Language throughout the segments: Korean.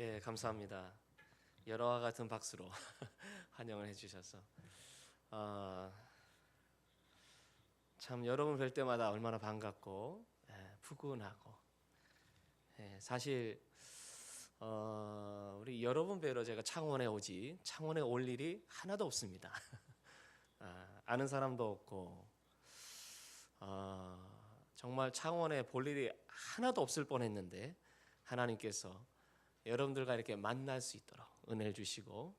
예, 감사합니다. 여러와 같은 박수로 환영을 해주셔서 참 여러분 뵐 때마다 얼마나 반갑고 푸근하고 사실 우리 여러분 뵈러 제가 창원에 올 일이 하나도 없습니다. 아는 사람도 없고 정말 창원에 볼 일이 하나도 없을 뻔했는데 하나님께서 여러분들과 이렇게 만날 수 있도록 은혜를 주시고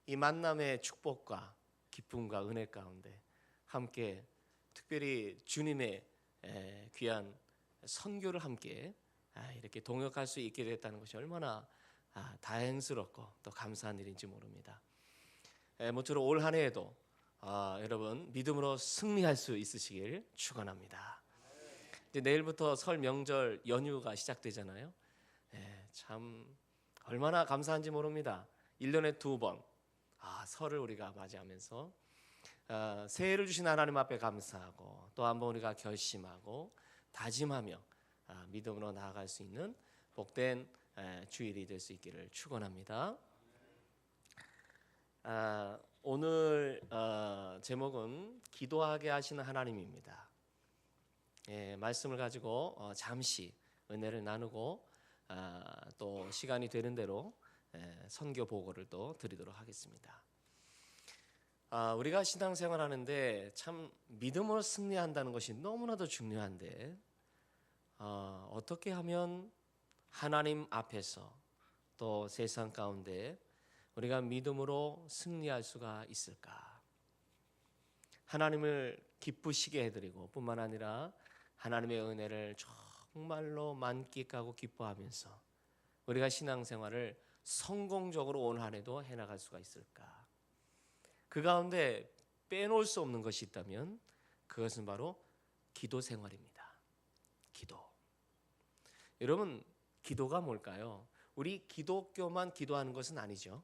이 만남의 축복과 기쁨과 은혜 가운데 함께 특별히 주님의 귀한 선교를 함께 이렇게 동역할 수 있게 됐다는 것이 얼마나 다행스럽고 또 감사한 일인지 모릅니다. 모쪼록 올 한 해에도 여러분 믿음으로 승리할 수 있으시길 축원합니다. 이제 내일부터 설 명절 연휴가 시작되잖아요. 참 얼마나 감사한지 모릅니다. 1년에 2번 설을 우리가 맞이하면서 새해를 주신 하나님 앞에 감사하고 또 한번 우리가 결심하고 다짐하며 믿음으로 나아갈 수 있는 복된 주일이 될 수 있기를 축원합니다. 오늘 제목은 기도하게 하시는 하나님입니다. 말씀을 가지고 잠시 은혜를 나누고 또 시간이 되는 대로 선교 보고를 또 드리도록 하겠습니다. 우리가 신앙생활 하는데 참 믿음으로 승리한다는 것이 너무나도 중요한데 어떻게 하면 하나님 앞에서 또 세상 가운데 우리가 믿음으로 승리할 수가 있을까? 하나님을 기쁘시게 해드리고 뿐만 아니라 하나님의 은혜를 정말로 만끽하고 기뻐하면서 우리가 신앙생활을 성공적으로 올 한 해도 해나갈 수가 있을까? 그 가운데 빼놓을 수 없는 것이 있다면 그것은 바로 기도 생활입니다. 기도. 여러분, 기도가 뭘까요? 우리 기독교만 기도하는 것은 아니죠.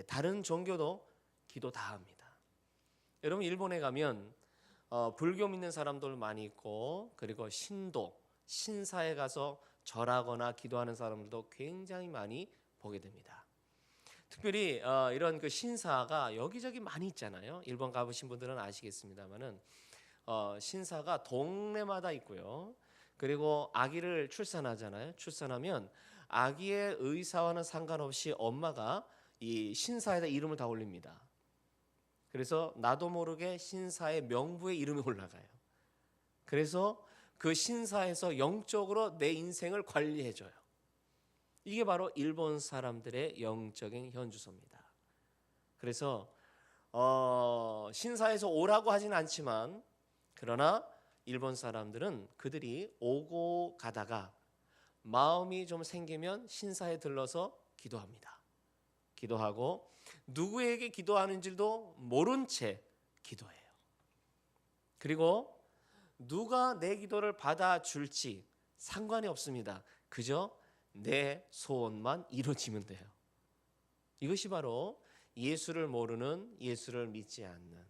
다른 종교도 기도 다 합니다. 여러분, 일본에 가면 불교 믿는 사람들 많이 있고 그리고 신사에 가서 절하거나 기도하는 사람들도 굉장히 많이 보게 됩니다. 특별히 이런 그 신사가 여기저기 많이 있잖아요. 일본 가보신 분들은 아시겠습니다만은 신사가 동네마다 있고요. 그리고 아기를 출산하잖아요. 출산하면 아기의 의사와는 상관없이 엄마가 이 신사에다 이름을 다 올립니다. 그래서 나도 모르게 신사의 명부에 이름이 올라가요. 그래서 그 신사에서 영적으로 내 인생을 관리해줘요. 이게 바로 일본 사람들의 영적인 현주소입니다. 그래서 신사에서 오라고 하진 않지만 그러나 일본 사람들은 그들이 오고 가다가 마음이 좀 생기면 신사에 들러서 기도합니다. 기도하고 누구에게 기도하는지도 모른 채 기도해요. 그리고 누가 내 기도를 받아줄지 상관이 없습니다. 그저 내 소원만 이루어지면 돼요. 이것이 바로 예수를 모르는, 예수를 믿지 않는,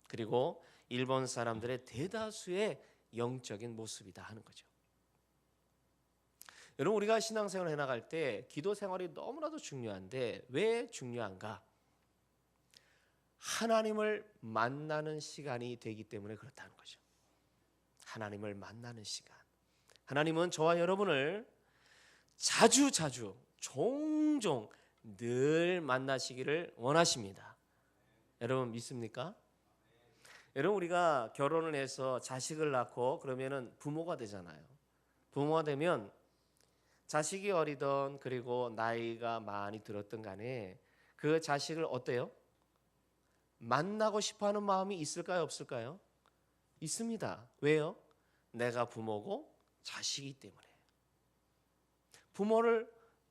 그리고 일본 사람들의 대다수의 영적인 모습이다 하는 거죠. 여러분, 우리가 신앙생활을 해나갈 때 기도 생활이 너무나도 중요한데 왜 중요한가? 하나님을 만나는 시간이 되기 때문에 그렇다는 거죠. 하나님을 만나는 시간. 하나님은 저와 여러분을 자주 종종 늘 만나시기를 원하십니다. 여러분 믿습니까? 여러분, 우리가 결혼을 해서 자식을 낳고 그러면은 부모가 되잖아요. 부모가 되면 자식이 어리던 그리고 나이가 많이 들었던 간에 그 자식을 어때요? 만나고 싶어하는 마음이 있을까요, 없을까요? 있습니다. 왜요? 내가 부모고 자식이기 때문에.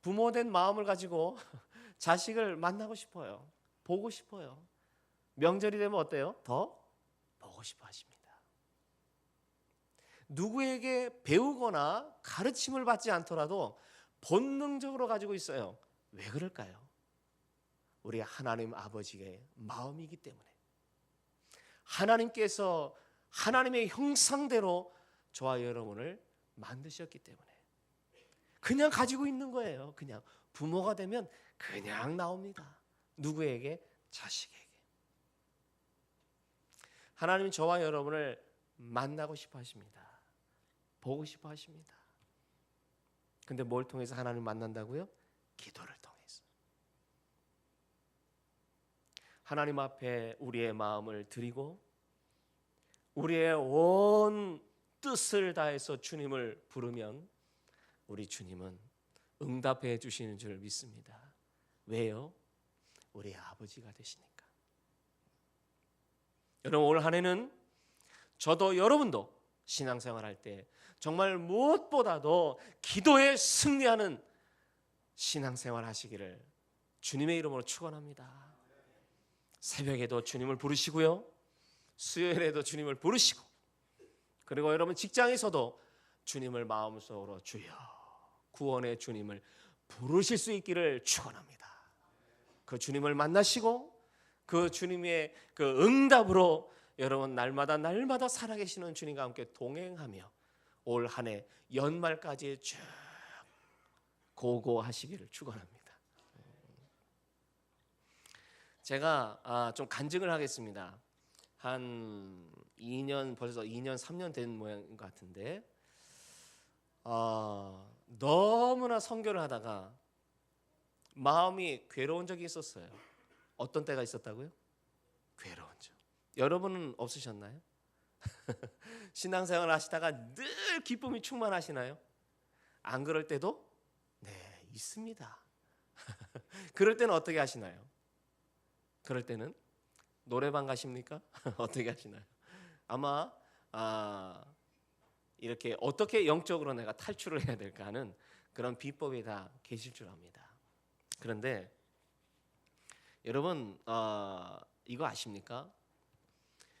부모된 마음을 가지고 자식을 만나고 싶어요. 보고 싶어요. 명절이 되면 어때요? 더 보고 싶어 하십니다. 누구에게 배우거나 가르침을 받지 않더라도 본능적으로 가지고 있어요. 왜 그럴까요? 우리 하나님 아버지의 마음이기 때문에. 하나님께서 하나님의 형상대로 저와 여러분을 만드셨기 때문에. 그냥 가지고 있는 거예요. 그냥 부모가 되면 그냥 나옵니다. 누구에게? 자식에게. 하나님은 저와 여러분을 만나고 싶어 하십니다. 보고 싶어 하십니다. 근데 뭘 통해서 하나님을 만난다고요? 기도를 통해서. 하나님 앞에 우리의 마음을 드리고 우리의 온 뜻을 다해서 주님을 부르면 우리 주님은 응답해 주시는 줄 믿습니다. 왜요? 우리 아버지가 되시니까. 여러분, 올 한 해는 저도 여러분도 신앙생활할 때 정말 무엇보다도 기도에 승리하는 신앙생활 하시기를 주님의 이름으로 축원합니다. 새벽에도 주님을 부르시고요, 수요일에도 주님을 부르시고, 그리고 여러분 직장에서도 주님을 마음속으로 주여, 구원의 주님을 부르실 수 있기를 축원합니다. 그 주님을 만나시고 그 주님의 그 응답으로 여러분 날마다 살아계시는 주님과 함께 동행하며 올 한 해 연말까지 쭉 고고하시기를 축원합니다. 제가 좀 간증을 하겠습니다. 한 2년, 벌써 2년 3년 된 모양인 것 같은데, 너무나 선교를 하다가 마음이 괴로운 적이 있었어요. 어떤 때가 있었다고요? 괴로운 적. 여러분은 없으셨나요? 신앙생활 하시다가 늘 기쁨이 충만하시나요? 안 그럴 때도? 네, 있습니다. 그럴 때는 어떻게 하시나요? 그럴 때는 노래방 가십니까? 어떻게 하시나요? 아마 이렇게 어떻게 영적으로 내가 탈출을 해야 될까 하는 그런 비법이 다 계실 줄 압니다. 그런데 여러분 이거 아십니까?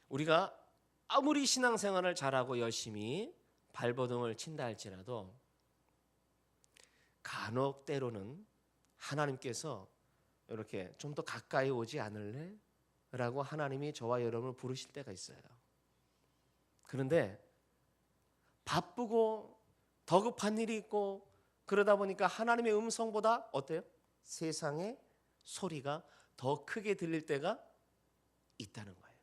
우리가 아무리 신앙생활을 잘하고 열심히 발버둥을 친다 할지라도 간혹 때로는 하나님께서 이렇게 좀 더 가까이 오지 않을래? 라고 하나님이 저와 여러분을 부르실 때가 있어요. 그런데 바쁘고 더급한 일이 있고 그러다 보니까 하나님의 음성보다 어때요? 세상의 소리가 더 크게 들릴 때가 있다는 거예요.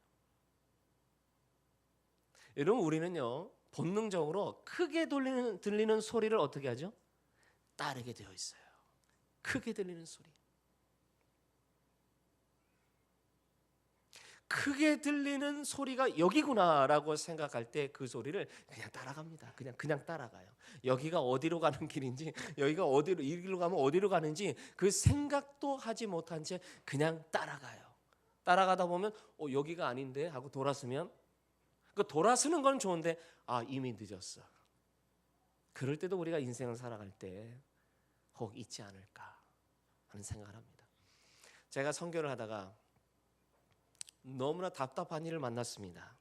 여러분, 우리는요 본능적으로 크게 들리는 소리를 어떻게 하죠? 따르게 되어 있어요. 크게 들리는 소리. 크게 들리는 소리가 여기구나라고 생각할 때 그 소리를 그냥 따라갑니다. 그냥 따라가요. 여기가 어디로 가는 길인지, 여기가 어디로, 이 길로 가면 어디로 가는지 그 생각도 하지 못한 채 그냥 따라가요. 따라가다 보면 여기가 아닌데 하고 돌아서면, 그 돌아서는 건 좋은데 이미 늦었어. 그럴 때도 우리가 인생을 살아갈 때 혹 있지 않을까 하는 생각을 합니다. 제가 선교를 하다가 너무나 답답한 일을 만났습니다.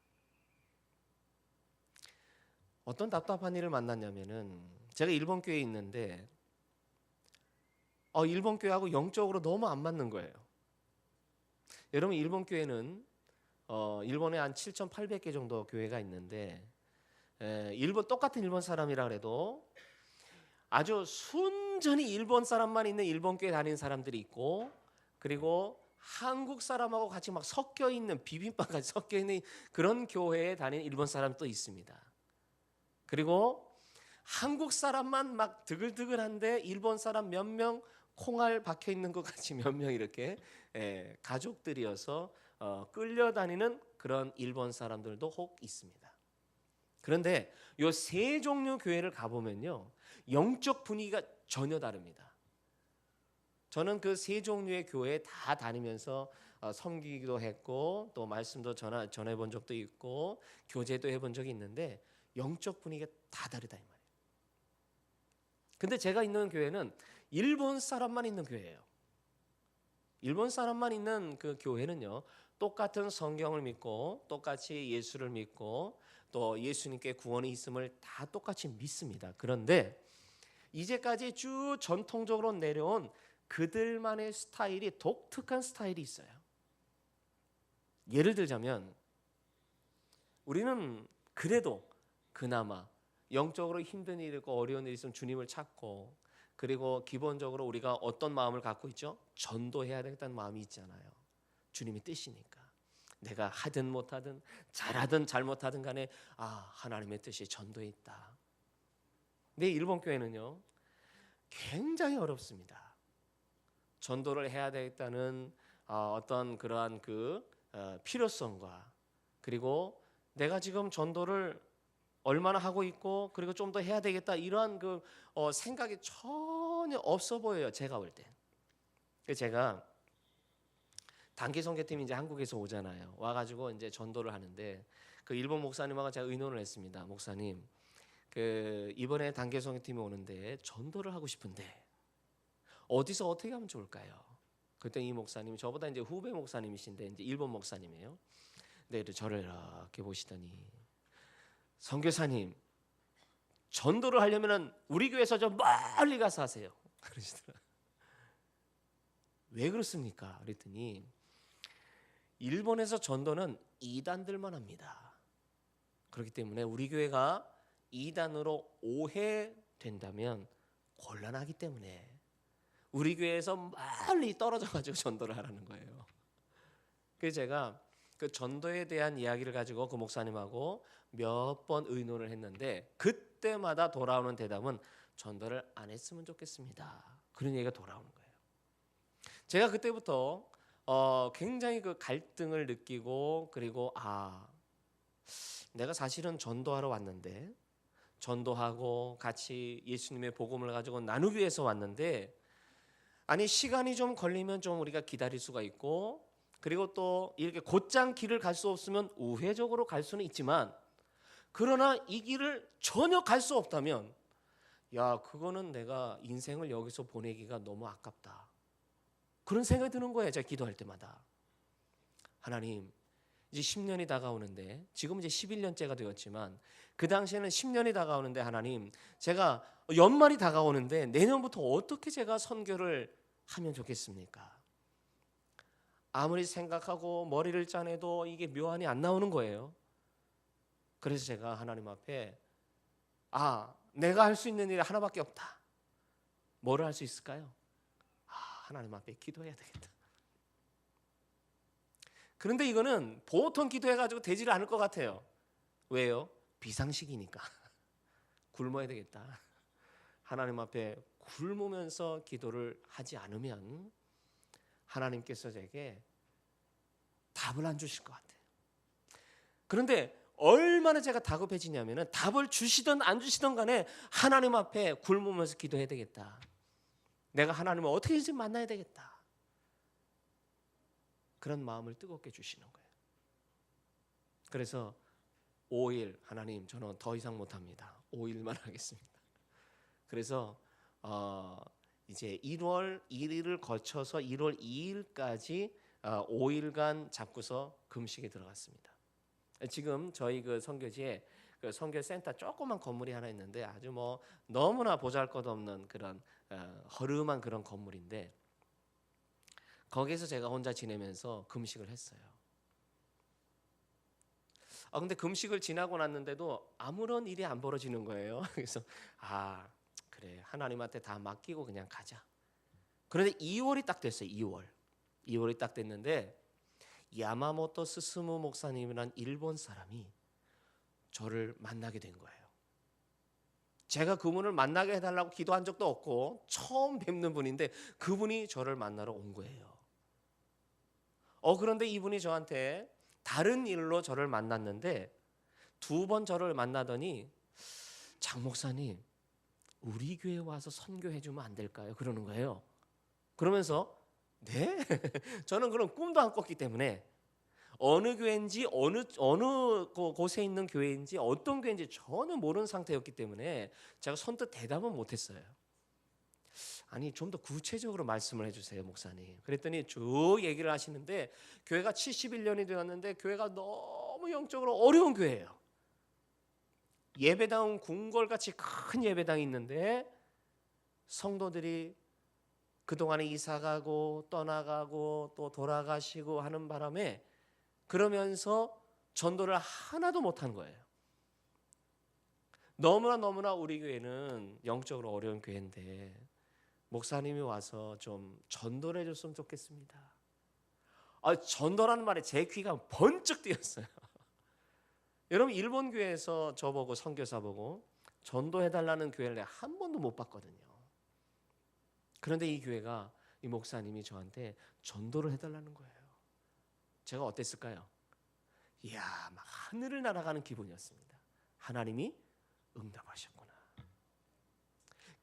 어떤 답답한 일을 만났냐면은, 제가 일본 교회에 있는데 일본 교회하고 영적으로 너무 안 맞는 거예요. 여러분, 일본 교회는 일본에 한 7,800개 정도 교회가 있는데, 똑같은 일본 사람이라 그래도 아주 순전히 일본 사람만 있는 일본 교회 다니는 사람들이 있고, 그리고 한국 사람하고 같이 막 섞여 있는, 비빔밥까지 섞여 있는 그런 교회에 다니는 일본 사람도 있습니다. 그리고 한국 사람만 막 드글드글한데 일본 사람 몇 명 콩알 박혀 있는 것 같이 몇 명 이렇게 가족들이어서 끌려다니는 그런 일본 사람들도 혹 있습니다. 그런데 이 세 종류 교회를 가보면요, 영적 분위기가 전혀 다릅니다. 저는 그 세 종류의 교회에 다 다니면서 섬기기도 했고 또 말씀도 전해본 적도 있고 교제도 해본 적이 있는데 영적 분위기가 다 다르다 이 말이에요. 근데 제가 있는 교회는 일본 사람만 있는 교회예요. 일본 사람만 있는 그 교회는요, 똑같은 성경을 믿고 똑같이 예수를 믿고 또 예수님께 구원이 있음을 다 똑같이 믿습니다. 그런데 이제까지 쭉 전통적으로 내려온 그들만의 스타일이, 독특한 스타일이 있어요. 예를 들자면 우리는 그래도 그나마 영적으로 힘든 일이 있고 어려운 일이 있으면 주님을 찾고, 그리고 기본적으로 우리가 어떤 마음을 갖고 있죠? 전도해야 되겠다는 마음이 있잖아요. 주님의 뜻이니까. 내가 하든 못하든 잘하든 잘못하든 간에 하나님의 뜻이 전도에 있다. 근데 일본 교회는요 굉장히 어렵습니다. 전도를 해야 되겠다는 어떤 그러한 필요성과 그리고 내가 지금 전도를 얼마나 하고 있고 그리고 좀 더 해야 되겠다 이러한 생각이 전혀 없어 보여요. 제가 볼 때. 제가 단기 선교팀이 이제 한국에서 오잖아요. 와가지고 이제 전도를 하는데 그 일본 목사님하고 제가 의논을 했습니다. 목사님, 이번에 단기 선교팀이 오는데 전도를 하고 싶은데 어디서 어떻게 하면 좋을까요? 그때 이 목사님이 저보다 이제 후배 목사님이신데 이제 일본 목사님이에요. 네, 저를 이렇게 보시더니 선교사님, 전도를 하려면은 우리 교회에서 좀 멀리 가서 하세요. 그러시더라고요. 왜 그렇습니까? 그랬더니 일본에서 전도는 이단들만 합니다. 그렇기 때문에 우리 교회가 이단으로 오해된다면 곤란하기 때문에 우리 교회에서 멀리 떨어져 가지고 전도를 하라는 거예요. 그래서 제가 그 전도에 대한 이야기를 가지고 그 목사님하고 몇 번 의논을 했는데 그때마다 돌아오는 대답은 전도를 안 했으면 좋겠습니다. 그런 얘기가 돌아오는 거예요. 제가 그때부터 굉장히 그 갈등을 느끼고 그리고 내가 사실은 전도하러 왔는데 전도하고 같이 예수님의 복음을 가지고 나누기 위해서 왔는데 아니 시간이 좀 걸리면 좀 우리가 기다릴 수가 있고 그리고 또 이렇게 곧장 길을 갈 수 없으면 우회적으로 갈 수는 있지만 그러나 이 길을 전혀 갈 수 없다면 그거는 내가 인생을 여기서 보내기가 너무 아깝다. 그런 생각이 드는 거예요. 제가 기도할 때마다. 하나님, 이제 10년이 다가오는데 지금 이제 11년째가 되었지만 그 당시에는 10년이 다가오는데 하나님, 제가 연말이 다가오는데 내년부터 어떻게 제가 선교를 하면 좋겠습니까? 아무리 생각하고 머리를 짜내도 이게 묘안이 안 나오는 거예요. 그래서 제가 하나님 앞에 내가 할 수 있는 일이 하나밖에 없다. 뭐를 할 수 있을까요? 하나님 앞에 기도해야 되겠다. 그런데 이거는 보통 기도해가지고 되지를 않을 것 같아요. 왜요? 비상식이니까. 굶어야 되겠다. 하나님 앞에 굶으면서 기도를 하지 않으면 하나님께서 제게 답을 안 주실 것 같아요. 그런데 얼마나 제가 다급해지냐면 답을 주시든 안 주시든 간에 하나님 앞에 굶으면서 기도해야 되겠다. 내가 하나님을 어떻게든지 만나야 되겠다. 그런 마음을 뜨겁게 주시는 거예요. 그래서 5일 하나님 저는 더 이상 못합니다. 5일만 하겠습니다. 그래서 이제 1월 1일을 거쳐서 1월 2일까지 5일간 잡고서 금식에 들어갔습니다. 지금 저희 그 선교지에 그 선교센터 조그만 건물이 하나 있는데 아주 너무나 보잘것없는 그런 허름한 그런 건물인데 거기서 제가 혼자 지내면서 금식을 했어요. 근데 금식을 지나고 났는데도 아무런 일이 안 벌어지는 거예요. 그래서 그래 하나님한테 다 맡기고 그냥 가자. 그런데 2월이 딱 됐어요. 2월이 딱 됐는데 야마모토 스스무 목사님이란 일본 사람이 저를 만나게 된 거예요. 제가 그분을 만나게 해달라고 기도한 적도 없고 처음 뵙는 분인데 그분이 저를 만나러 온 거예요. 그런데 이분이 저한테 다른 일로 저를 만났는데 2번 저를 만나더니 장 목사님 우리 교회 와서 선교해주면 안 될까요? 그러는 거예요. 그러면서 네? 저는 그런 꿈도 안 꿨기 때문에 어느 교회인지 어느 곳에 있는 교회인지 어떤 교회인지 전혀 모르는 상태였기 때문에 제가 선뜻 대답은 못했어요. 아니 좀 더 구체적으로 말씀을 해주세요 목사님. 그랬더니 쭉 얘기를 하시는데 교회가 71년이 되었는데 교회가 너무 영적으로 어려운 교회예요. 예배당은 궁궐같이 큰 예배당이 있는데 성도들이 그동안에 이사가고 떠나가고 또 돌아가시고 하는 바람에 그러면서 전도를 하나도 못한 거예요. 너무나 우리 교회는 영적으로 어려운 교회인데 목사님이 와서 좀 전도를 해줬으면 좋겠습니다. 전도라는 말에 제 귀가 번쩍 뜨였어요. 여러분, 일본 교회에서 저보고 선교사 보고 전도해달라는 교회를 내가 한 번도 못 봤거든요. 그런데 이 교회가, 이 목사님이 저한테 전도를 해달라는 거예요. 제가 어땠을까요? 이야, 막 하늘을 날아가는 기분이었습니다. 하나님이 응답하셨구나.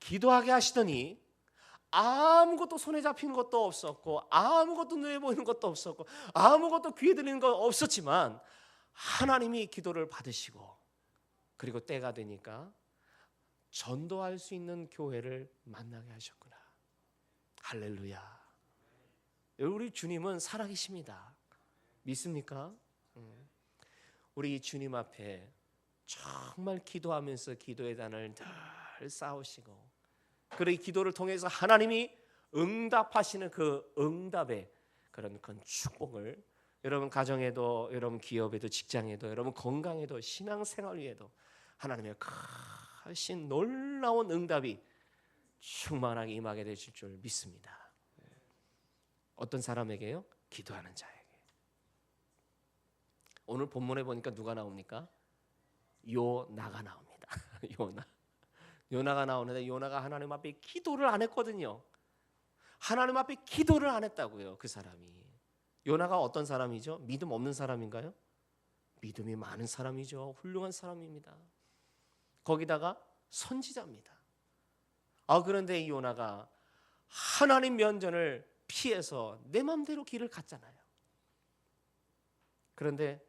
기도하게 하시더니 아무것도 손에 잡히는 것도 없었고, 아무것도 눈에 보이는 것도 없었고, 아무것도 귀에 들리는 것 없었지만 하나님이 기도를 받으시고, 그리고 때가 되니까 전도할 수 있는 교회를 만나게 하셨구나. 할렐루야. 우리 주님은 살아계십니다. 믿습니까? 우리 주님 앞에 정말 기도하면서 기도의 단을 늘 쌓으시고, 그리고 기도를 통해서 하나님이 응답하시는 그 응답의 그런 큰 축복을 여러분 가정에도, 여러분 기업에도, 직장에도, 여러분 건강에도, 신앙생활 위에도 하나님의 크신 놀라운 응답이 충만하게 임하게 되실 줄 믿습니다. 어떤 사람에게요? 기도하는 자에게. 오늘 본문에 보니까 누가 나옵니까? 요나가 나옵니다. 요나가 나오는데, 요나가 하나님 앞에 기도를 안 했거든요. 하나님 앞에 기도를 안 했다고요, 그 사람이. 요나가 어떤 사람이죠? 믿음 없는 사람인가요? 믿음이 많은 사람이죠. 훌륭한 사람입니다. 거기다가 선지자입니다. 그런데 이 요나가 하나님 면전을 피해서 내 맘대로 길을 갔잖아요. 그런데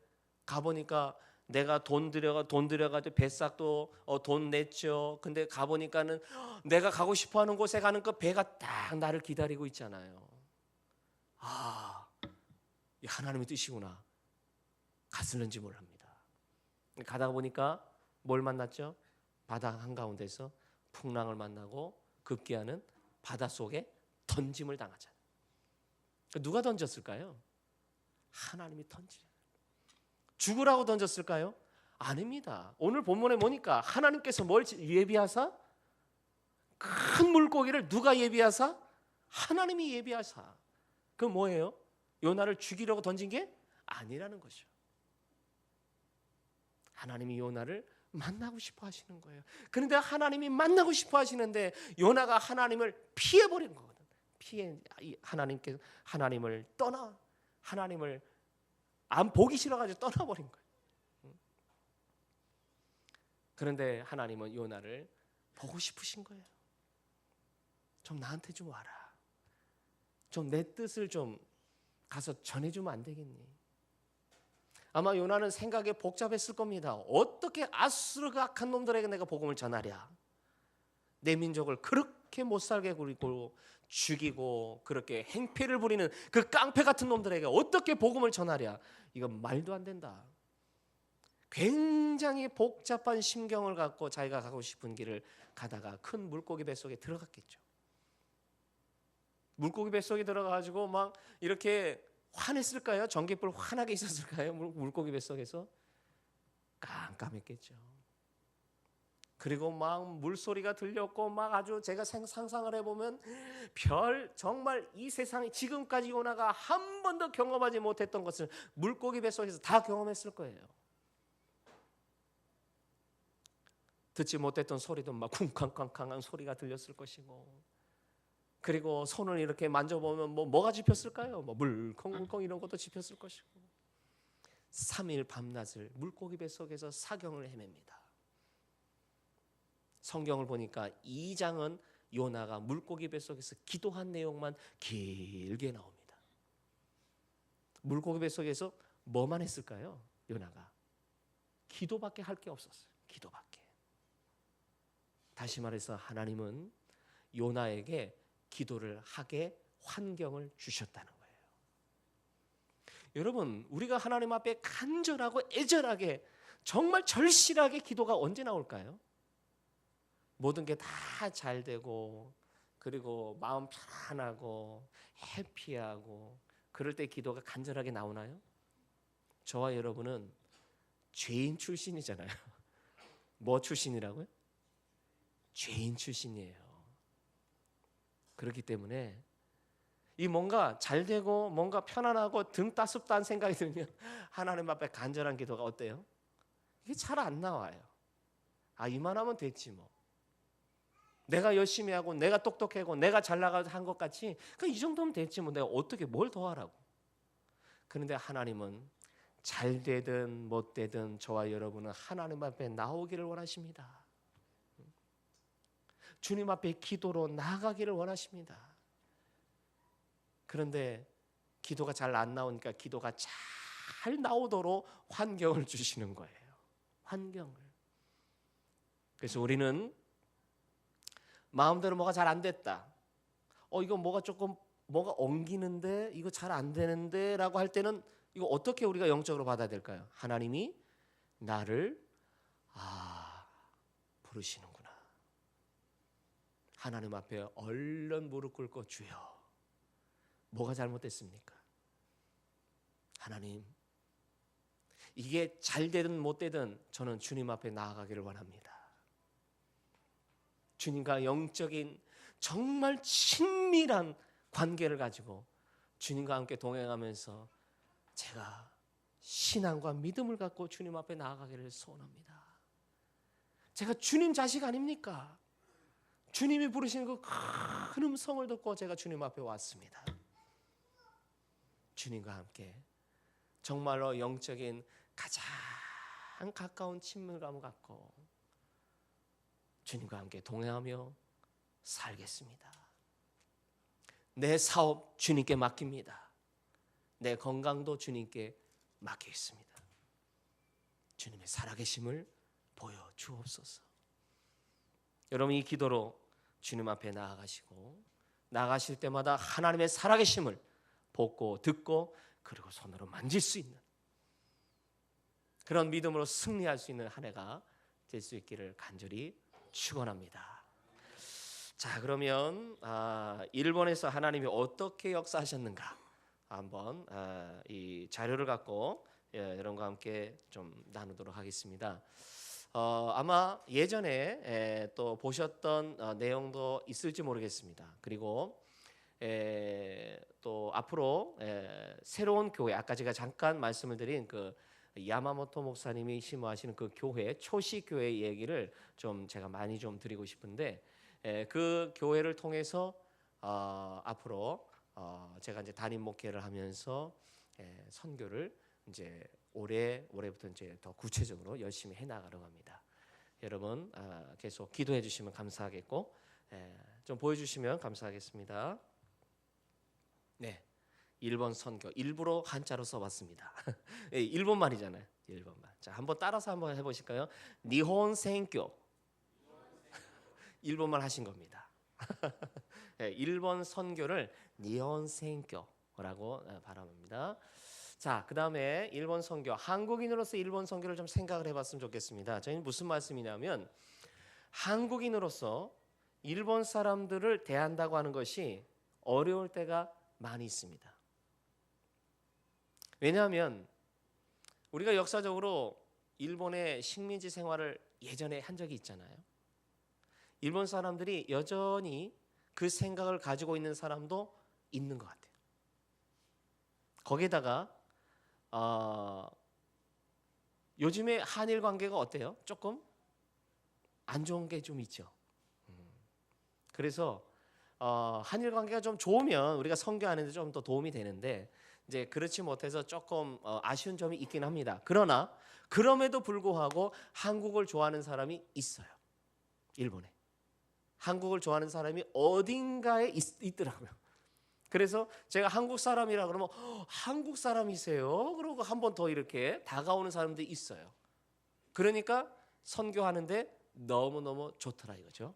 가보니까 내가 돈 들여가지고 배싹도 돈 냈죠. 근데 가보니까는 내가 가고 싶어하는 곳에 가는 그 배가 딱 나를 기다리고 있잖아요. 이 하나님의 뜻이구나. 갔을는지 모릅니다. 가다가 보니까 뭘 만났죠? 바다 한가운데서 풍랑을 만나고 급기야는 바닷속에 던짐을 당하잖아요. 누가 던졌을까요? 하나님이 던지잖아요. 죽으라고 던졌을까요? 아닙니다. 오늘 본문에 보니까 하나님께서 뭘 예비하사? 큰 물고기를 누가 예비하사? 하나님이 예비하사. 그 뭐예요? 요나를 죽이려고 던진 게 아니라는 거죠. 하나님이 요나를 만나고 싶어 하시는 거예요. 그런데 하나님이 만나고 싶어 하시는데 요나가 하나님을 피해버린 거거든. 하나님을 하나님을 안 보기 싫어가지고 떠나버린 거예요. 그런데 하나님은 요나를 보고 싶으신 거예요. 좀 나한테 좀 와라. 좀 내 뜻을 좀 가서 전해주면 안 되겠니? 아마 요나는 생각이 복잡했을 겁니다. 어떻게 아수르 악한 놈들에게 내가 복음을 전하랴? 내 민족을 그렇게 못살게 굴고 죽이고 그렇게 행패를 부리는 그 깡패 같은 놈들에게 어떻게 복음을 전하랴? 이건 말도 안 된다. 굉장히 복잡한 심경을 갖고 자기가 가고 싶은 길을 가다가 큰 물고기 뱃속에 들어갔겠죠. 물고기 뱃속에 들어가가지고 막 이렇게 화냈을까요? 전깃불 환하게 있었을까요? 물고기 뱃속에서 깜깜했겠죠. 그리고 막 물소리가 들렸고 막 아주 제가 상상을 해보면 정말 이 세상에 지금까지 요나가 한 번도 경험하지 못했던 것을 물고기 뱃속에서 다 경험했을 거예요. 듣지 못했던 소리도 막 쿵쾅쾅쾅한 소리가 들렸을 것이고, 그리고 손을 이렇게 만져보면 뭐가 집혔을까요? 물컹물컹 이런 것도 집혔을 것이고, 3일 밤낮을 물고기 뱃속에서 사경을 헤맵니다. 성경을 보니까 2장은 요나가 물고기 뱃속에서 기도한 내용만 길게 나옵니다. 물고기 뱃속에서 뭐만 했을까요? 요나가 기도밖에 할 게 없었어요. 기도밖에. 다시 말해서 하나님은 요나에게 기도를 하게 환경을 주셨다는 거예요. 여러분, 우리가 하나님 앞에 간절하고 애절하게 정말 절실하게 기도가 언제 나올까요? 모든 게 다 잘 되고, 그리고 마음 편안하고 해피하고 그럴 때 기도가 간절하게 나오나요? 저와 여러분은 죄인 출신이잖아요. 뭐 출신이라고요? 죄인 출신이에요. 그렇기 때문에 이 뭔가 잘 되고 뭔가 편안하고 등 따숩다는 생각이 들면 하나님 앞에 간절한 기도가 어때요? 이게 잘 안 나와요. 아, 이만하면 됐지 뭐. 내가 열심히 하고 내가 똑똑하고 내가 잘 나가서 한 것 같이 이 정도면 됐지 뭐. 내가 어떻게 뭘 더 하라고. 그런데 하나님은 잘 되든 못 되든 저와 여러분은 하나님 앞에 나오기를 원하십니다. 주님 앞에 기도로 나아가기를 원하십니다. 그런데 기도가 잘 안 나오니까 기도가 잘 나오도록 환경을 주시는 거예요. 환경을. 그래서 우리는 마음대로 뭐가 잘 안 됐다. 이거 뭐가 엉기는데 이거 잘 안 되는데 라고 할 때는 이거 어떻게 우리가 영적으로 받아야 될까요? 하나님이 나를 부르시는구나. 하나님 앞에 얼른 무릎 꿇고 주여 뭐가 잘못됐습니까? 하나님 이게 잘 되든 못 되든 저는 주님 앞에 나아가기를 원합니다. 주님과 영적인 정말 친밀한 관계를 가지고 주님과 함께 동행하면서 제가 신앙과 믿음을 갖고 주님 앞에 나아가기를 소원합니다. 제가 주님 자식 아닙니까? 주님이 부르시는 그 큰 음성을 듣고 제가 주님 앞에 왔습니다. 주님과 함께 정말로 영적인 가장 가까운 친밀감을 갖고 주님과 함께 동행하며 살겠습니다. 내 사업 주님께 맡깁니다. 내 건강도 주님께 맡기겠습니다. 주님의 살아계심을 보여주옵소서. 여러분 이 기도로 주님 앞에 나아가시고 나아가실 때마다 하나님의 살아계심을 보고 듣고 그리고 손으로 만질 수 있는 그런 믿음으로 승리할 수 있는 한 해가 될 수 있기를 간절히 축원합니다. 자, 그러면 일본에서 하나님이 어떻게 역사하셨는가 한번 이 자료를 갖고 여러분과 함께 좀 나누도록 하겠습니다. 아마 예전에 또 보셨던 내용도 있을지 모르겠습니다. 그리고 또 앞으로 새로운 교회, 아까 제가 잠깐 말씀을 드린 그 야마모토 목사님이 심호하시는 그 교회, 초시 교회 얘기를 좀 제가 많이 좀 드리고 싶은데 그 교회를 통해서 앞으로 제가 이제 담임 목회를 하면서 선교를 이제 올해부터 이제 더 구체적으로 열심히 해 나가려고 합니다. 여러분 계속 기도해 주시면 감사하겠고 좀 보여주시면 감사하겠습니다. 네, 1번 선교 일부러 한자로 써봤습니다. 일본 말이잖아요. 일본 말. 자, 한번 따라서 한번 해보실까요? 니혼 생교. 일본 말 하신 겁니다. 일본 선교를 니혼 생교라고 발음합니다. 자, 그 다음에 일본 선교, 한국인으로서 일본 선교를 좀 생각을 해봤으면 좋겠습니다. 저희는 무슨 말씀이냐면 한국인으로서 일본 사람들을 대한다고 하는 것이 어려울 때가 많이 있습니다. 왜냐하면 우리가 역사적으로 일본의 식민지 생활을 예전에 한 적이 있잖아요. 일본 사람들이 여전히 그 생각을 가지고 있는 사람도 있는 것 같아요. 거기다가 요즘에 한일 관계가 어때요? 조금 안 좋은 게 좀 있죠. 그래서 한일 관계가 좀 좋으면 우리가 선교하는 데 좀 더 도움이 되는데 이제 그렇지 못해서 조금 아쉬운 점이 있긴 합니다. 그러나 그럼에도 불구하고 한국을 좋아하는 사람이 있어요. 일본에. 한국을 좋아하는 사람이 어딘가에 있더라고요. 그래서 제가 한국 사람이라 그러면 한국 사람이세요? 그러고 한 번 더 이렇게 다가오는 사람들이 있어요. 그러니까 선교하는데 너무너무 좋더라 이거죠.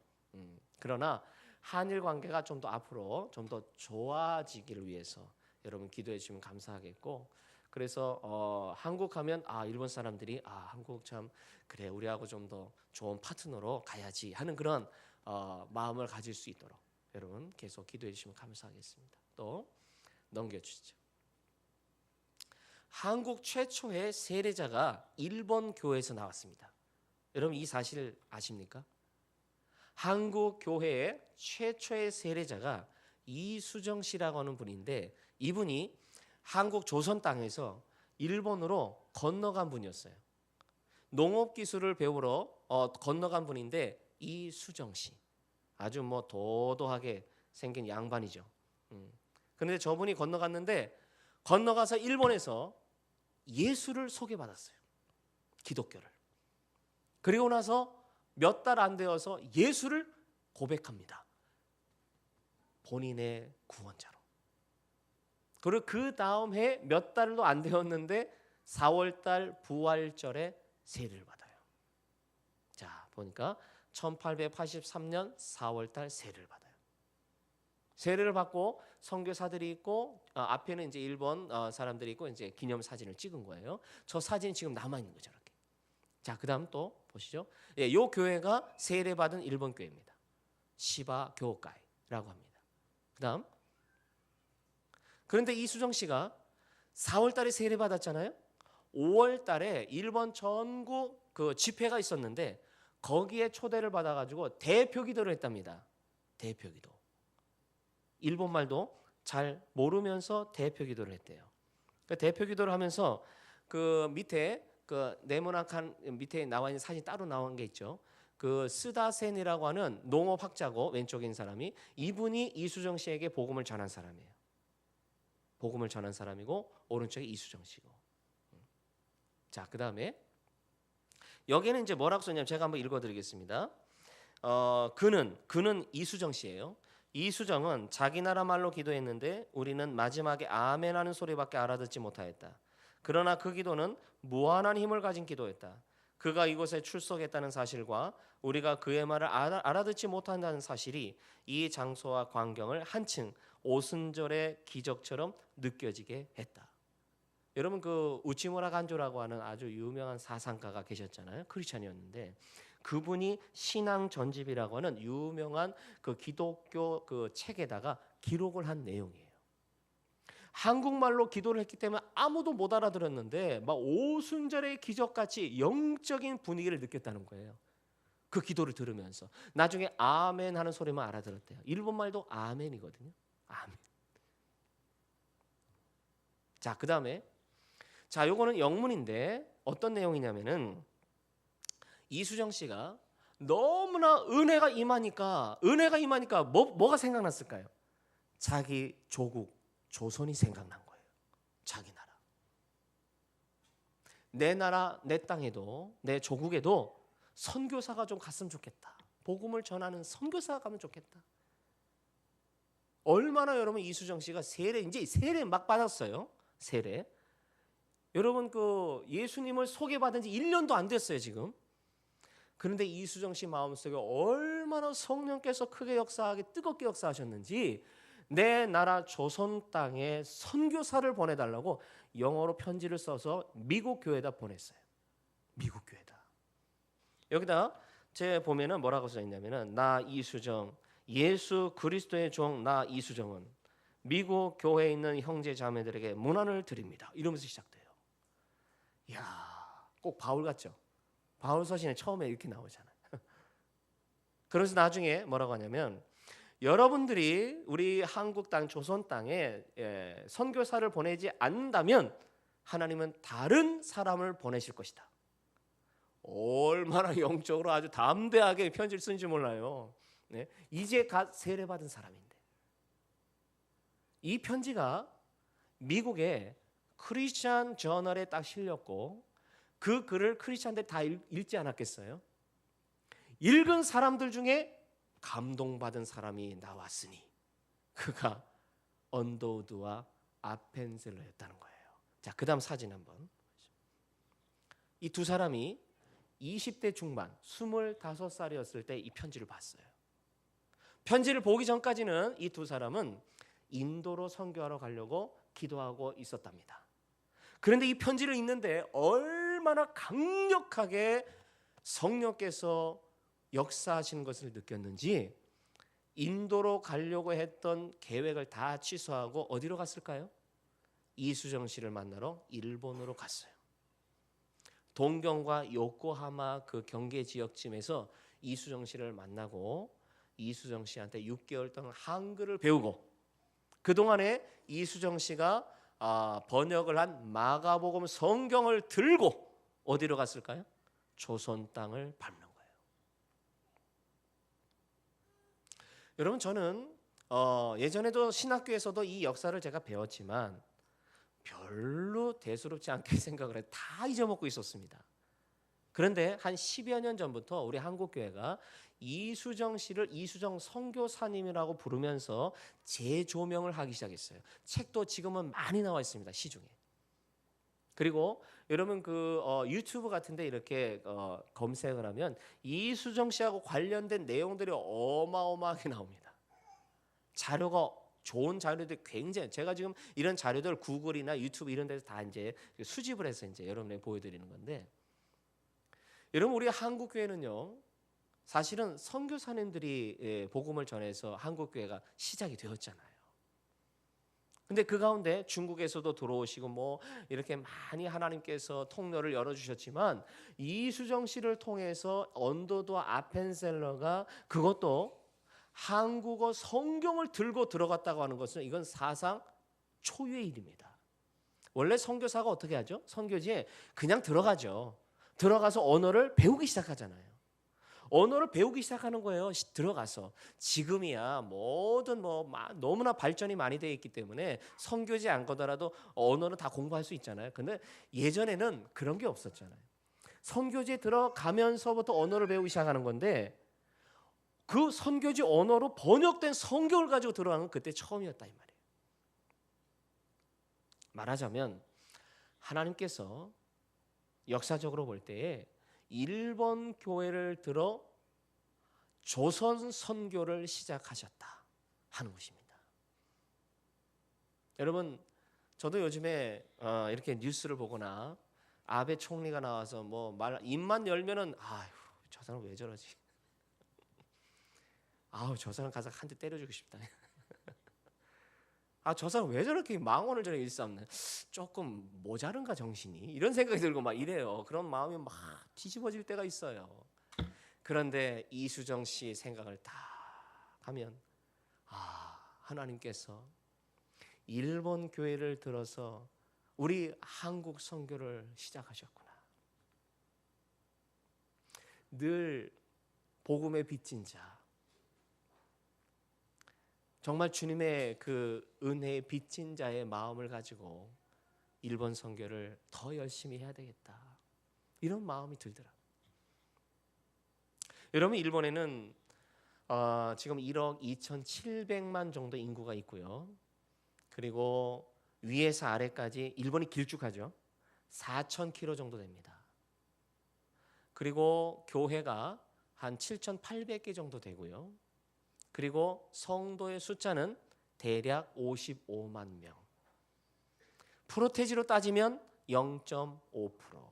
그러나 한일 관계가 좀 더 앞으로 좀 더 좋아지기를 위해서 여러분 기도해 주시면 감사하겠고, 그래서 한국 하면 일본 사람들이 한국 참 그래 우리하고 좀 더 좋은 파트너로 가야지 하는 그런 마음을 가질 수 있도록 여러분 계속 기도해 주시면 감사하겠습니다. 또 넘겨주시죠. 한국 최초의 세례자가 일본 교회에서 나왔습니다. 여러분 이 사실 아십니까? 한국 교회의 최초의 세례자가 이수정 씨라고 하는 분인데 이분이 한국 조선 땅에서 일본으로 건너간 분이었어요. 농업 기술을 배우러 건너간 분인데 이수정 씨. 아주 뭐 도도하게 생긴 양반이죠. 그런데 저분이 건너갔는데 건너가서 일본에서 예수를 소개받았어요. 기독교를. 그리고 나서 몇 달 안 되어서 예수를 고백합니다. 본인의 구원자로. 그리고 그 다음 해 몇 달도 안 되었는데 4월달 부활절에 세례를 받아요. 자, 보니까 1883년 4월달 세례를 받아요. 세례를 받고 선교사들이 있고 앞에는 이제 일본 사람들이 있고 이제 기념 사진을 찍은 거예요. 저 사진 지금 남아 있는 거죠, 이렇게. 자, 그다음 또 보시죠. 예, 요 교회가 세례 받은 일본 교회입니다. 시바 교회라고 합니다. 그다음 그런데 이수정 씨가 4월달에 세례 받았잖아요. 5월달에 일본 전국 그 집회가 있었는데 거기에 초대를 받아가지고 대표 기도를 했답니다. 대표 기도. 일본 말도 잘 모르면서 대표 기도를 했대요. 그 대표 기도를 하면서 그 밑에 그 네모난 칸 밑에 나와 있는 사진 따로 나온 게 있죠. 그 스다센이라고 하는 농업 학자고 왼쪽에 있는 사람이 이분이 이수정 씨에게 복음을 전한 사람이에요. 복음을 전한 사람이고 오른쪽에 이수정 씨고. 자, 그다음에 여기는 이제 뭐라고 썼냐면 제가 한번 읽어드리겠습니다. 그는 이수정 씨예요. 이수정은 자기 나라 말로 기도했는데 우리는 마지막에 아멘하는 소리밖에 알아듣지 못하였다. 그러나 그 기도는 무한한 힘을 가진 기도였다. 그가 이곳에 출석했다는 사실과 우리가 그의 말을 알아듣지 못한다는 사실이 이 장소와 광경을 한층 오순절의 기적처럼 느껴지게 했다. 여러분 그 우치무라 간조라고 하는 아주 유명한 사상가가 계셨잖아요. 크리스찬이었는데 그분이 신앙 전집이라고 하는 유명한 그 기독교 그 책에다가 기록을 한 내용이에요. 한국말로 기도를 했기 때문에 아무도 못 알아들었는데 막 오순절의 기적같이 영적인 분위기를 느꼈다는 거예요. 그 기도를 들으면서 나중에 아멘 하는 소리만 알아들었대요. 일본말도 아멘이거든요. 아멘. 자, 그다음에 자, 요거는 영문인데 어떤 내용이냐면은 이수정 씨가 너무나 은혜가 임하니까 뭐가 생각났을까요? 자기 조국 조선이 생각난 거예요. 자기 나라 내 땅에도 내 조국에도 선교사가 좀 갔으면 좋겠다. 복음을 전하는 선교사가 가면 좋겠다. 얼마나 여러분 이수정 씨가 이제 세례 막 받았어요. 세례. 여러분 그 예수님을 소개받은 지 1년도 안 됐어요, 지금. 그런데 이수정 씨 마음속에 얼마나 성령께서 크게 역사하게 뜨겁게 역사하셨는지 내 나라 조선 땅에 선교사를 보내달라고 영어로 편지를 써서 미국 교회에다 보냈어요. 미국 교회다. 여기다 제 보면은 뭐라고 써 있냐면은 나 이수정 예수 그리스도의 종 나 이수정은 미국 교회에 있는 형제 자매들에게 문안을 드립니다. 이러면서 시작돼요. 이야, 꼭 바울 같죠? 바울 서신에 처음에 이렇게 나오잖아요. 그래서 나중에 뭐라고 하냐면 여러분들이 우리 한국 땅 조선 땅에 선교사를 보내지 않는다면 하나님은 다른 사람을 보내실 것이다. 얼마나 영적으로 아주 담대하게 편지를 쓴지 몰라요. 네? 이제 갓 세례받은 사람인데 이 편지가 미국의 크리스천 저널에 딱 실렸고 그 글을 크리스천들 다 읽지 않았겠어요? 읽은 사람들 중에 감동받은 사람이 나왔으니 그가 언더우드와 아펜셀러였다는 거예요. 자, 그다음 사진 한번. 이 두 사람이 20대 중반 25살이었을 때 이 편지를 봤어요. 편지를 보기 전까지는 이 두 사람은 인도로 선교하러 가려고 기도하고 있었답니다. 그런데 이 편지를 읽는데 얼마나 강력하게 성령께서 역사하시는 것을 느꼈는지 인도로 가려고 했던 계획을 다 취소하고 어디로 갔을까요? 이수정 씨를 만나러 일본으로 갔어요. 동경과 요코하마 그 경계 지역쯤에서 이수정 씨를 만나고 이수정 씨한테 6개월 동안 한글을 배우고 그동안에 이수정 씨가 번역을 한 마가복음 성경을 들고 어디로 갔을까요? 조선 땅을 밟는 거예요. 여러분, 저는 예전에도 신학교에서도 이 역사를 제가 배웠지만 별로 대수롭지 않게 생각을 해요. 다 잊어먹고 있었습니다. 그런데 한 10여 년 전부터 우리 한국교회가 이수정 씨를 이수정 선교사님이라고 부르면서 재조명을 하기 시작했어요. 책도 지금은 많이 나와 있습니다, 시중에. 그리고 여러분 유튜브 같은데 이렇게 검색을 하면 이수정 씨하고 관련된 내용들이 어마어마하게 나옵니다. 자료가 좋은 자료들이 굉장히, 제가 지금 이런 자료들 구글이나 유튜브 이런 데서 다 이제 수집을 해서 이제 여러분에게 보여드리는 건데, 여러분 우리 한국 교회는요 사실은 선교사님들이 복음을 전해서 한국 교회가 시작이 되었잖아요. 근데 그 가운데 중국에서도 들어오시고 뭐 이렇게 많이 하나님께서 통로를 열어주셨지만 이수정 씨를 통해서 언더도 아펜셀러가 그것도 한국어 성경을 들고 들어갔다고 하는 것은 이건 사상 초유의 일입니다. 원래 선교사가 어떻게 하죠? 선교지에 그냥 들어가죠. 들어가서 언어를 배우기 시작하잖아요. 언어를 배우기 시작하는 거예요. 들어가서. 지금이야 뭐든 너무나 발전이 많이 되어 있기 때문에 선교지 안 가더라도 언어는 다 공부할 수 있잖아요. 근데 예전에는 그런 게 없었잖아요. 선교지에 들어가면서부터 언어를 배우기 시작하는 건데 그 선교지 언어로 번역된 성경을 가지고 들어가는 건 그때 처음이었다 이 말이에요. 말하자면 하나님께서 역사적으로 볼 때에 일본 교회를 들어 조선 선교를 시작하셨다 하는 것입니다. 여러분, 저도 요즘에 이렇게 뉴스를 보거나 아베 총리가 나와서 입만 열면은 아휴 저 사람 왜 저러지? 아우 저 사람 가서 한 대 때려주고 싶다. 저 사람 왜 저렇게 망언을 저렇게 일삼는, 조금 모자른가 정신이, 이런 생각이 들고 막 이래요. 그런 마음이 막 뒤집어질 때가 있어요. 그런데 이수정 씨 생각을 다 하면 하나님께서 일본 교회를 들어서 우리 한국 선교를 시작하셨구나. 늘 복음의 빚진 자, 정말 주님의 그 은혜의 빚진 자의 마음을 가지고 일본 선교를 더 열심히 해야 되겠다, 이런 마음이 들더라고요. 여러분, 일본에는 지금 1억 2,700만 정도 인구가 있고요. 그리고 위에서 아래까지 일본이 길쭉하죠. 4,000km 정도 됩니다. 그리고 교회가 한 7,800개 정도 되고요. 그리고 성도의 숫자는 대략 55만 명. 프로테지로 따지면 0.5%.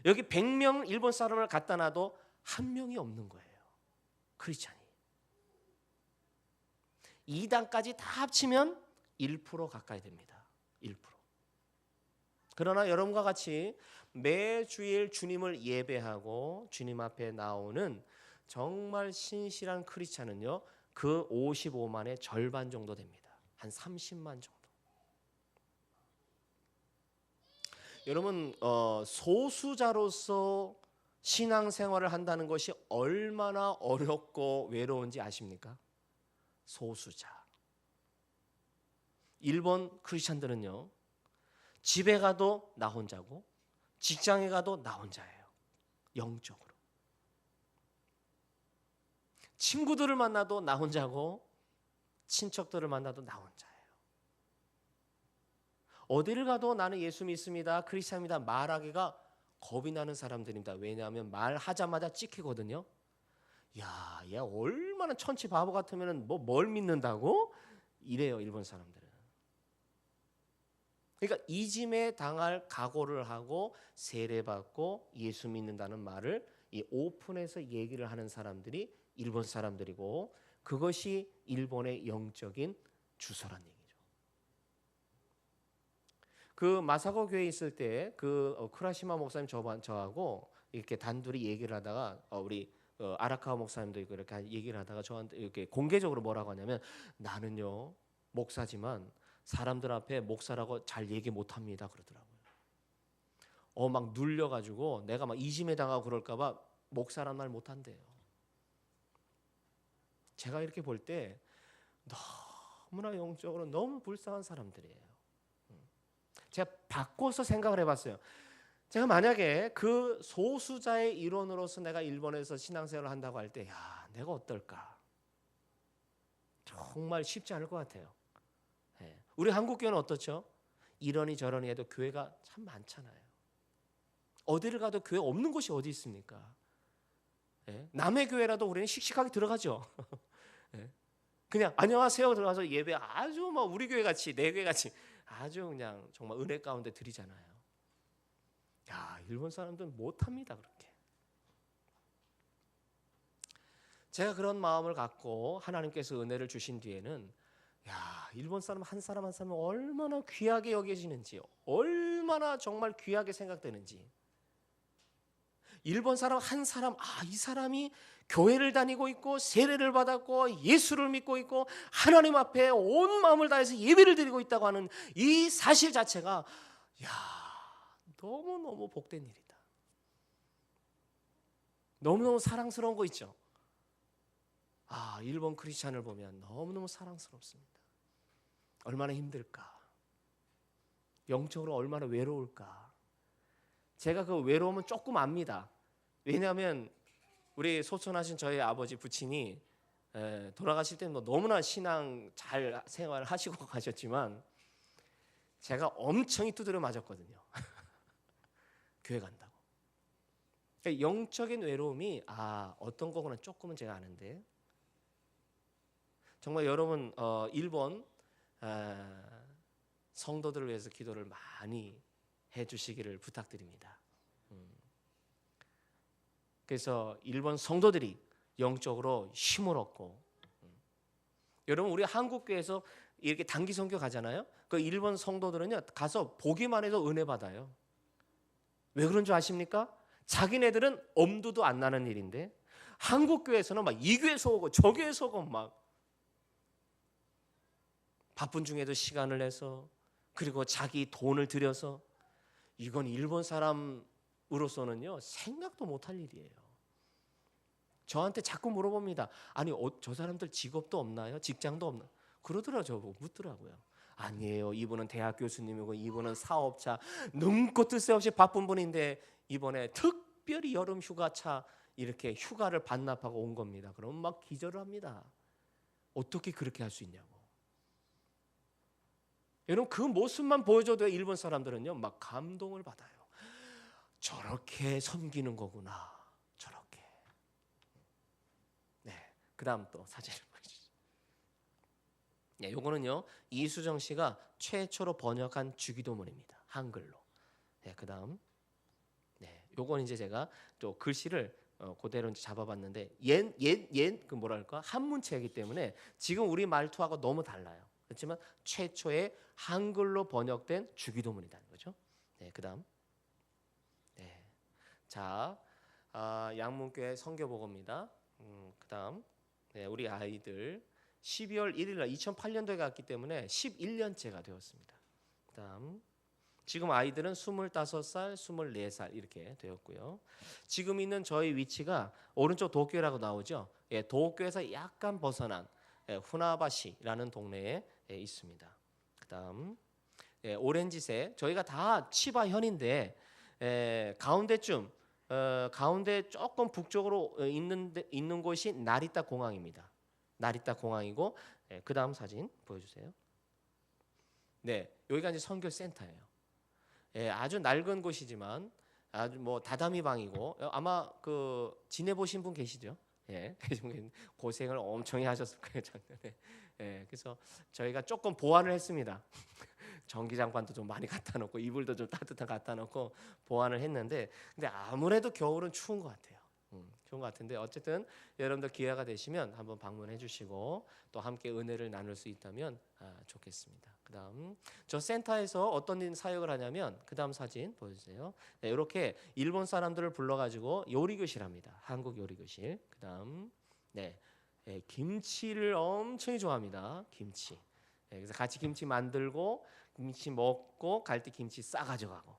여기 100명 일본 사람을 갖다 놔도 한 명이 없는 거예요. 크리스찬이. 2단까지 다 합치면 1% 가까이 됩니다. 1%. 그러나 여러분과 같이 매주일 주님을 예배하고 주님 앞에 나오는 정말 신실한 크리스찬은요, 그 55만의 절반 정도 됩니다. 한 30만 정도. 여러분, 소수자로서 신앙생활을 한다는 것이 얼마나 어렵고 외로운지 아십니까? 소수자. 일본 크리스찬들은요, 집에 가도 나 혼자고 직장에 가도 나 혼자예요. 영적으로. 친구들을 만나도 나 혼자고 친척들을 만나도 나 혼자예요. 어디를 가도 나는 예수 믿습니다, 크리스찬입니다 말하기가 겁이 나는 사람들입니다. 왜냐하면 말하자마자 찍히거든요. 야, 얘 얼마나 천치 바보 같으면 뭘 믿는다고? 이래요, 일본 사람들은. 그러니까 이짐에 당할 각오를 하고 세례받고 예수 믿는다는 말을 이 오픈해서 얘기를 하는 사람들이 일본 사람들이고, 그것이 일본의 영적인 주소란 얘기죠. 그 마사고 교회에 있을 때 그 쿠라시마 목사님 저하고 이렇게 단둘이 얘기를 하다가 우리 아라카와 목사님도 이렇게 얘기를 하다가 저한테 이렇게 공개적으로 뭐라고 하냐면, 나는요 목사지만 사람들 앞에 목사라고 잘 얘기 못합니다 그러더라고요. 막 눌려가지고 내가 막 이심에 당하고 그럴까봐 목사란 말 못한대요. 제가 이렇게 볼 때 너무나 영적으로 너무 불쌍한 사람들이에요. 제가 바꿔서 생각을 해봤어요. 제가 만약에 그 소수자의 일원으로서 내가 일본에서 신앙생활을 한다고 할 때, 야, 내가 어떨까? 정말 쉽지 않을 것 같아요. 우리 한국 교회는 어떻죠? 이러니 저러니 해도 교회가 참 많잖아요. 어디를 가도 교회 없는 곳이 어디 있습니까? 남의 교회라도 우리는 씩씩하게 들어가죠. 그냥 안녕하세요 들어가서 예배 아주 뭐 우리 교회 같이 내 교회 같이 아주 그냥 정말 은혜 가운데 드리잖아요. 야, 일본 사람들은 못합니다 그렇게. 제가 그런 마음을 갖고 하나님께서 은혜를 주신 뒤에는 야, 일본 사람 한 사람 한 사람은 얼마나 귀하게 여겨지는지, 얼마나 정말 귀하게 생각되는지. 일본 사람 한 사람, 이 사람이 교회를 다니고 있고 세례를 받았고 예수를 믿고 있고 하나님 앞에 온 마음을 다해서 예배를 드리고 있다고 하는 이 사실 자체가 야, 너무너무 복된 일이다. 너무너무 사랑스러운 거 있죠. 일본 크리스찬을 보면 너무너무 사랑스럽습니다. 얼마나 힘들까? 영적으로 얼마나 외로울까? 제가 그 외로움은 조금 압니다. 왜냐하면 우리 소천하신 저희 아버지 부친이 돌아가실 때는 너무나 신앙 잘 생활을 하시고 가셨지만 제가 엄청 두드려 맞았거든요. 교회 간다고. 그러니까 영적인 외로움이 어떤 거구나 조금은 제가 아는데 정말 여러분 일본 성도들을 위해서 기도를 많이 해주시기를 부탁드립니다. 그래서 일본 성도들이 영적으로 힘을 얻고 여러분 우리 한국 교회에서 이렇게 단기 선교 가잖아요. 그 일본 성도들은요 가서 보기만 해도 은혜 받아요. 왜 그런 줄 아십니까? 자기네들은 엄두도 안 나는 일인데 한국 교회에서는 막 이 교회에서 오고 저 교회에서 오고 막 바쁜 중에도 시간을 내서 그리고 자기 돈을 들여서 이건 일본 사람으로서는요 생각도 못할 일이에요. 저한테 자꾸 물어봅니다. 아니 저 사람들 직업도 없나요? 직장도 없나? 그러더라고요. 저보고 묻더라고요. 아니에요. 이분은 대학 교수님이고 이분은 사업자 눈코 뜰 새 없이 바쁜 분인데 이번에 특별히 여름 휴가차 이렇게 휴가를 반납하고 온 겁니다. 그럼 막 기절을 합니다. 어떻게 그렇게 할 수 있냐고. 여러분 그 모습만 보여줘도 일본 사람들은요 막 감동을 받아요. 저렇게 섬기는 거구나. 저렇게. 네. 그다음 또 사진을 보여주시죠. 네, 요거는요 이수정 씨가 최초로 번역한 주기도문입니다. 한글로. 네, 그다음. 네, 요건 이제 제가 또 글씨를 그대로 이제 잡아봤는데 옛 그 뭐랄까 한문체이기 때문에 지금 우리 말투하고 너무 달라요. 그렇지만 최초의 한글로 번역된 주기도문이라는 거죠. 네, 그다음. 네, 자, 양문교회 선교보고입니다. 그다음, 네, 우리 아이들 12월 1일 날 2008년도에 갔기 때문에 11년째가 되었습니다. 그다음, 지금 아이들은 25살, 24살 이렇게 되었고요. 지금 있는 저희 위치가 오른쪽 도쿄라고 나오죠. 도쿄에서 약간 벗어난 후나바시라는 동네에 있습니다. 그다음 오렌지색 저희가 다 치바현인데 가운데쯤 가운데 조금 북쪽으로 있는 곳이 나리타 공항입니다. 나리타 공항이고 그다음 사진 보여주세요. 네, 여기가 이제 선교 센터예요. 아주 낡은 곳이지만 아주 뭐 다다미 방이고 아마 그 지내보신 분 계시죠? 예, 고생을 엄청 하셨을 거예요 작년에. 그래서 저희가 조금 보완을 했습니다. 전기장판도 좀 많이 갖다 놓고 이불도 좀 따뜻한 갖다 놓고 보완을 했는데 근데 아무래도 겨울은 추운 것 같아요. 좋은 것 같은데 어쨌든 여러분들 기회가 되시면 한번 방문해 주시고 또 함께 은혜를 나눌 수 있다면 좋겠습니다. 그다음 저 센터에서 어떤 사역을 하냐면 그다음 사진 보여주세요. 네, 이렇게 일본 사람들을 불러가지고 요리교실 합니다. 한국 요리교실. 그다음 네, 김치를 엄청 좋아합니다. 김치. 그래서 같이 김치 만들고 김치 먹고 갈 때 김치 싸 가져가고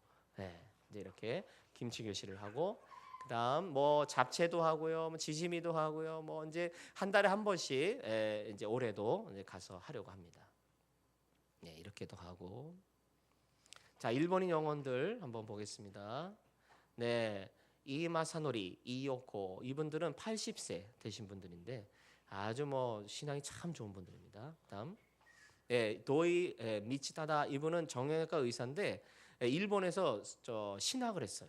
이제 이렇게 김치 교실을 하고 그다음 뭐 잡채도 하고요, 뭐 지짐이도 하고요, 뭐 이제 한 달에 한 번씩 이제 올해도 이제 가서 하려고 합니다. 이렇게도 하고 자 일본인 영혼들 한번 보겠습니다. 이마사노리, 이요코 이분들은 80세 되신 분들인데 아주 뭐 신앙이 참 좋은 분들입니다. 다음 도이 미치타다 이분은 정형외과 의사인데 일본에서 신학을 했어요.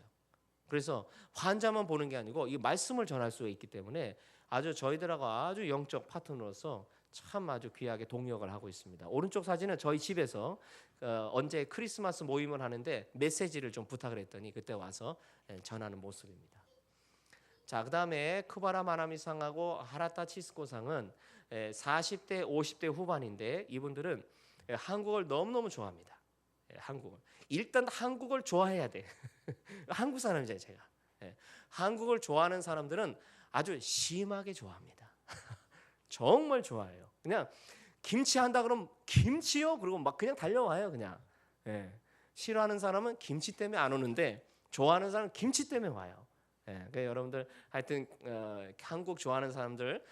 그래서 환자만 보는 게 아니고 이 말씀을 전할 수 있기 때문에 아주 저희들하고 아주 영적 파트너로서 참 아주 귀하게 동역을 하고 있습니다. 오른쪽 사진은 저희 집에서 언제 크리스마스 모임을 하는데 메시지를 좀 부탁을 했더니 그때 와서 전하는 모습입니다. 자, 그다음에 크바라 마나미상하고 하라타 치스코상은 40대 50대 후반인데 이분들은 한국을 너무너무 좋아합니다. 한국을 일단 한국을 좋아해야 돼. 한국 사람이잖아요, 제가. 한국을 좋아하는 사람들은 아주 심하게 좋아합니다. 정말 좋아해요. 그냥 김치 한다 그러면 김치요? 그리고 막 그냥 달려와요, 그냥. 싫어하는 사람은 김치 때문에 안 오는데 좋아하는 사람은 김치 때문에 와요. 그러니까 여러분들 하여튼 한국 좋아하는 사람들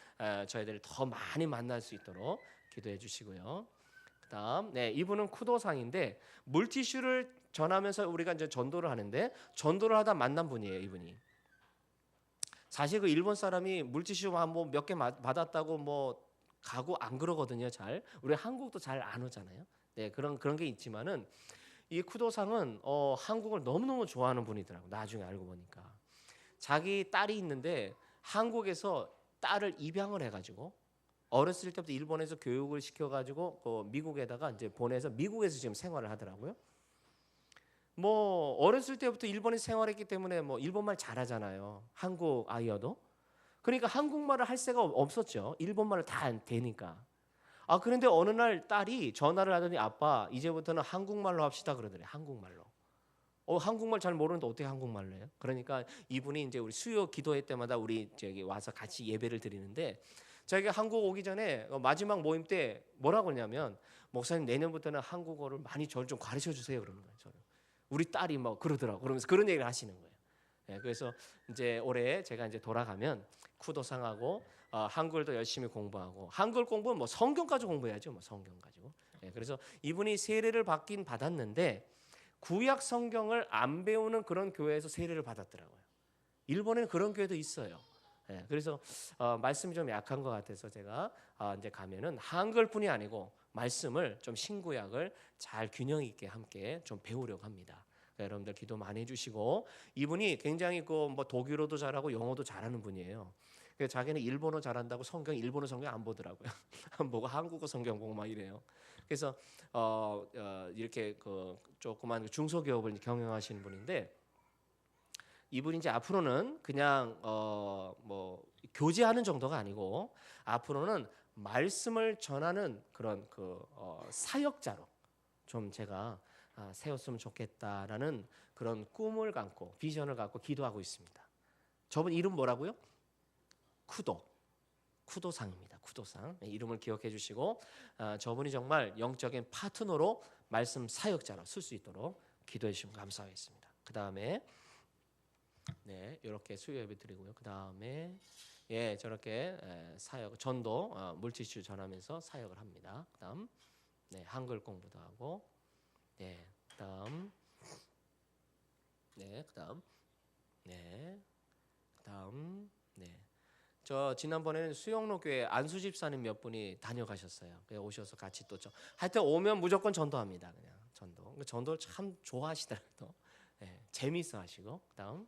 저희들 더 많이 만날 수 있도록 기도해 주시고요. 그다음 이분은 쿠도상인데 물티슈를 전하면서 우리가 이제 전도를 하는데 전도를 하다 만난 분이에요, 이분이. 사실 그 일본 사람이 물티슈 뭐 몇 개 받았다고 뭐 가고 안 그러거든요, 잘. 우리 한국도 잘 안 오잖아요. 그런 게 있지만은 이 쿠도상은 한국을 너무너무 좋아하는 분이더라고. 나중에 알고 보니까. 자기 딸이 있는데 한국에서 딸을 입양을 해가지고 어렸을 때부터 일본에서 교육을 시켜가지고 미국에다가 이제 보내서 미국에서 지금 생활을 하더라고요. 뭐 어렸을 때부터 일본에서 생활했기 때문에 뭐 일본말 잘하잖아요. 한국 아이여도. 그러니까 한국말을 할 새가 없었죠. 일본말을 다 되니까. 그런데 어느 날 딸이 전화를 하더니 아빠 이제부터는 한국말로 합시다 그러더래. 한국말로. 한국말 잘 모르는데 어떻게 한국말로 해요? 그러니까 이분이 이제 우리 수요 기도회 때마다 우리 저기 와서 같이 예배를 드리는데 저희가 한국 오기 전에 마지막 모임 때 뭐라고 하냐면 목사님 내년부터는 한국어를 많이 저를 좀 가르쳐 주세요 그러는 거예요. 저는. 우리 딸이 뭐 그러더라고. 그러면서 그런 얘기를 하시는 거예요. 그래서 이제 올해 제가 이제 돌아가면 쿠도상하고 한글도 열심히 공부하고 한글 공부는 뭐 성경까지 공부해야죠. 뭐 성경 가지고. 그래서 이분이 세례를 받긴 받았는데 구약 성경을 안 배우는 그런 교회에서 세례를 받았더라고요. 일본에는 그런 교회도 있어요. 그래서 말씀이 좀 약한 것 같아서 제가 이제 가면은 한글뿐이 아니고 말씀을 좀 신구약을 잘 균형 있게 함께 좀 배우려고 합니다. 여러분들 기도 많이 해주시고 이분이 굉장히 뭐 독일어도 잘하고 영어도 잘하는 분이에요. 자기는 일본어 잘한다고 일본어 성경 안 보더라고요. 안 보고 한국어 성경 보고 막 이래요. 그래서 이렇게 조그만 중소기업을 경영하시는 분인데 이분이 이제 앞으로는 그냥 뭐 교제하는 정도가 아니고 앞으로는 말씀을 전하는 그런 사역자로 좀 제가 세웠으면 좋겠다라는 그런 꿈을 갖고 비전을 갖고 기도하고 있습니다. 저분 이름 뭐라고요? 쿠도상입니다. 쿠도상 이름을 기억해 주시고 저분이 정말 영적인 파트너로 말씀 사역자로 쓸 수 있도록 기도해 주시면 감사하겠습니다. 그 다음에 이렇게 수요 예배 드리고요. 그 다음에 저렇게 사역 전도 물티슈 전하면서 사역을 합니다. 그다음 한글 공부도 하고 그다음 그다음 저 지난번에는 수영로 교회 안수 집사님 몇 분이 다녀가셨어요. 오셔서 같이 또 하여튼 오면 무조건 전도합니다. 그냥 전도를 참 좋아하시더라고요. 재미있어 하시고 그다음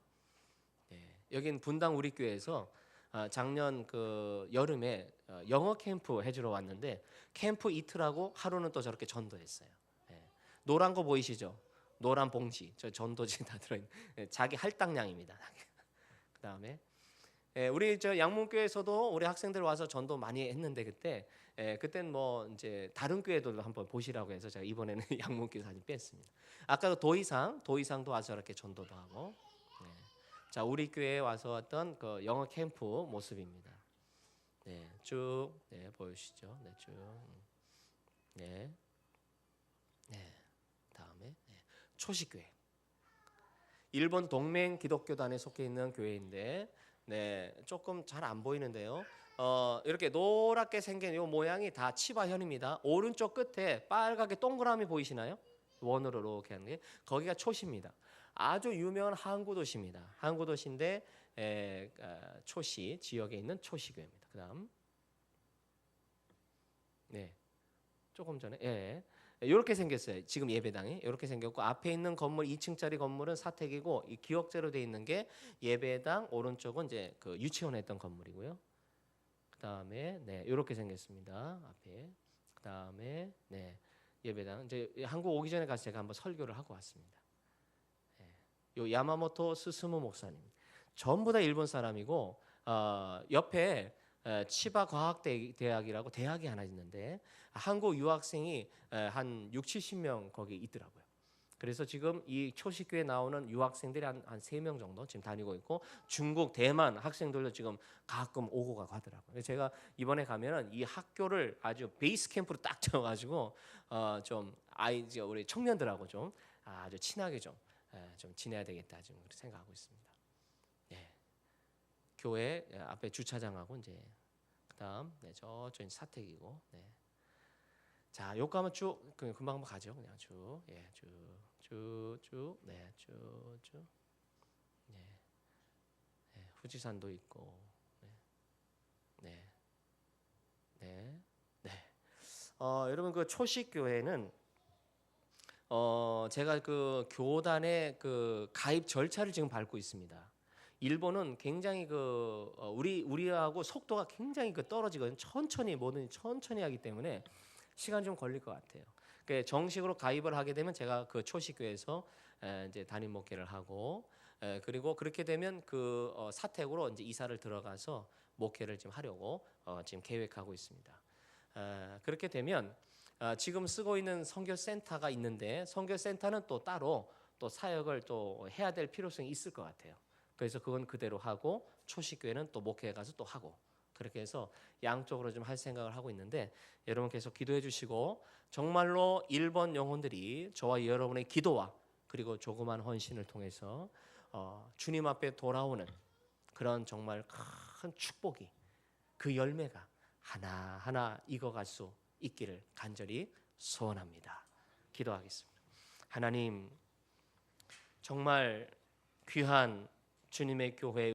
여긴 분당 우리 교회에서 작년 여름에 영어 캠프 해주러 왔는데 캠프 이틀하고 하루는 또 저렇게 전도했어요. 노란 거 보이시죠? 노란 봉지 저 전도지 다 들어있는 자기 할당량입니다. 그 다음에 우리 저 양문교회에서도 우리 학생들 와서 전도 많이 했는데 그때는 뭐 이제 다른 교회들도 한번 보시라고 해서 제가 이번에는 양문교회 사진 뺐습니다. 아까 도의상도 와서 이렇게 전도도 하고 자 우리 교회에 와서 왔던 영어 캠프 모습입니다. 쭉 보여주시죠. 쭉 네, 네. 다음에 네. 초식교회. 일본 동맹 기독교단에 속해 있는 교회인데, 네, 조금 잘 안 보이는데요. 이렇게 노랗게 생긴 이 모양이 다 치바현입니다. 오른쪽 끝에 빨갛게 동그라미 보이시나요? 원으로 이렇게 하는 게 거기가 초시입니다. 아주 유명한 항구 도시입니다. 항구 도시인데 초시 지역에 있는 초시교회입니다. 그다음, 네, 조금 전에 이렇게 생겼어요. 지금 예배당이 이렇게 생겼고 앞에 있는 건물 2층짜리 건물은 사택이고 이 기역자로 돼 있는 게 예배당, 오른쪽은 이제 그 유치원 했던 건물이고요. 그다음에 네 이렇게 생겼습니다. 앞에 그다음에 네 예배당 이제 한국 오기 전에 가서 제가 한번 설교를 하고 왔습니다. 요 야마모토 스스무 목사님 전부 다 일본 사람이고 옆에 치바 과학대학이라고 대학이 하나 있는데 한국 유학생이 한 6, 70명 거기 있더라고요. 그래서 지금 이 초식교에 나오는 유학생들이 한 3명 정도 지금 다니고 있고 중국, 대만 학생들도 지금 가끔 오고 가더라고요. 그래서 제가 이번에 가면은 이 학교를 아주 베이스 캠프로 딱 잡아가지고 좀 이제 우리 청년들하고 좀 아주 친하게 좀 지내야 되겠다 지금 그렇게 생각하고 있습니다. 예. 교회 앞에 주차장하고 이제 그다음 저쪽 사택이고 자, 요거 한번 쭉 금방 한번 가죠. 그냥 쭉. 예, 쭉. 네, 쭉. 네. 네. 후지산도 있고. 네. 네. 네. 네. 여러분 그 초식 교회는 제가 그 교단의 그 가입 절차를 지금 밟고 있습니다. 일본은 굉장히 우리하고 속도가 굉장히 떨어지거든요. 천천히 뭐든 천천히 하기 때문에 시간 좀 걸릴 것 같아요. 그러니까 정식으로 가입을 하게 되면 제가 그 초식교회에서 이제 담임 목회를 하고 그리고 그렇게 되면 사택으로 이제 이사를 들어가서 목회를 지금 하려고 지금 계획하고 있습니다. 그렇게 되면 지금 쓰고 있는 선교센터가 있는데 선교센터는 또 따로 또 사역을 또 해야 될 필요성이 있을 것 같아요. 그래서 그건 그대로 하고 초식교회는 또 목회에 가서 또 하고 그렇게 해서 양쪽으로 좀 할 생각을 하고 있는데 여러분 계속 기도해 주시고 정말로 일본 영혼들이 저와 여러분의 기도와 그리고 조그만 헌신을 통해서 주님 앞에 돌아오는 그런 정말 큰 축복이 그 열매가 하나하나 익어갈 수 있기를 간절히 소원합니다. 기도하겠습니다. 하나님 정말 귀한 주님의 교회